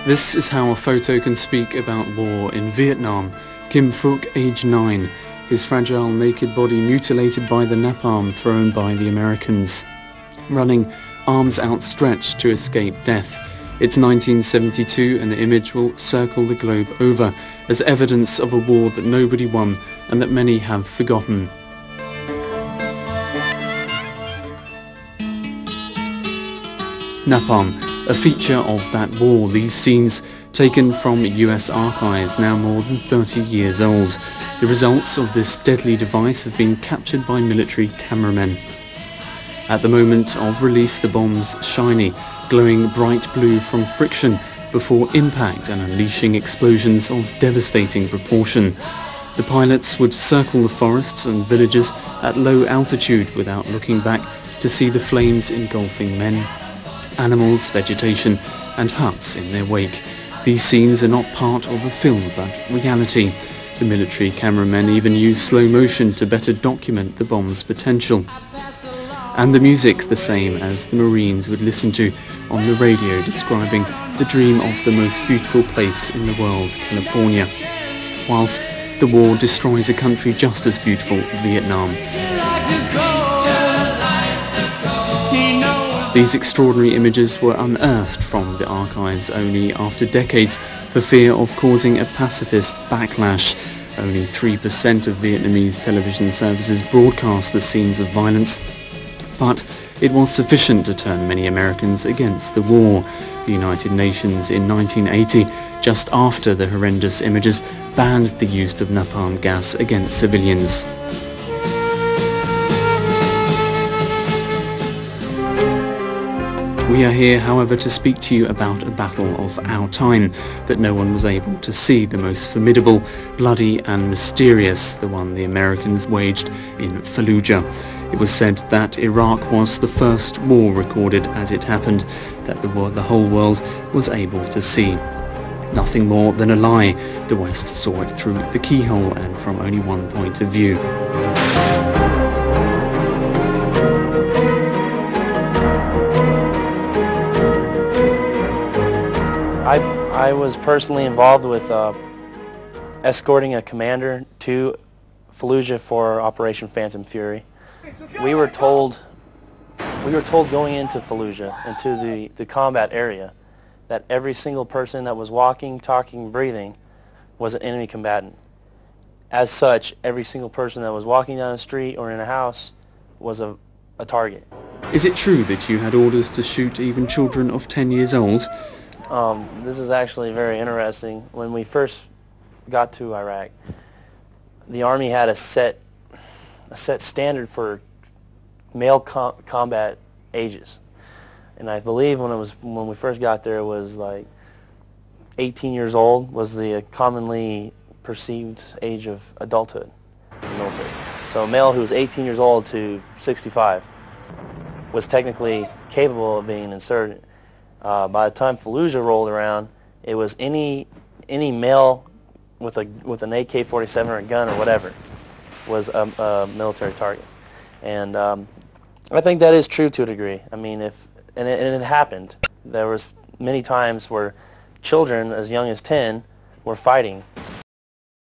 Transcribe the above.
This is how a photo can speak about war in Vietnam. Kim Phuc, age 9, his fragile naked body mutilated by the napalm thrown by the Americans. Running, arms outstretched to escape death. It's 1972 and the image will circle the globe over as evidence of a war that nobody won and that many have forgotten. Napalm, a feature of that war. These scenes taken from US archives now more than 30 years old. The results of this deadly device have been captured by military cameramen. At the moment of release, the bombs shiny, glowing bright blue from friction before impact and unleashing explosions of devastating proportion. The pilots would circle the forests and villages at low altitude without looking back to see the flames engulfing men, animals, vegetation and huts in their wake. These scenes are not part of a film but reality. The military cameramen even use slow motion to better document the bomb's potential. And the music the same as the Marines would listen to on the radio, describing the dream of the most beautiful place in the world, California, whilst the war destroys a country just as beautiful, Vietnam. These extraordinary images were unearthed from the archives only after decades for fear of causing a pacifist backlash. Only 3% of Vietnamese television services broadcast the scenes of violence, but it was sufficient to turn many Americans against the war. The United Nations in 1980, just after the horrendous images, banned the use of napalm gas against civilians. We are here, however, to speak to you about a battle of our time that no one was able to see, the most formidable, bloody and mysterious, the one the Americans waged in Fallujah. It was said that Iraq was the first war recorded as it happened, that the whole world was able to see. Nothing more than a lie. The West saw it through the keyhole and from only one point of view. I was personally involved with escorting a commander to Fallujah for Operation Phantom Fury. We were told going into Fallujah, into the combat area, that every single person that was walking, talking, breathing was an enemy combatant. As such, every single person that was walking down the street or in a house was a target. Is it true that you had orders to shoot even children of 10 years old? This is actually very interesting. When we first got to Iraq, the Army had a set standard for male combat ages, and I believe when we first got there, it was like 18 years old was the commonly perceived age of adulthood in the military. So a male who was 18 years old to 65 was technically capable of being inserted. By the time Fallujah rolled around, it was any male with an AK-47 or a gun or whatever was a military target, and I think that is true to a degree. I mean, and it happened. There was many times where children as young as 10 were fighting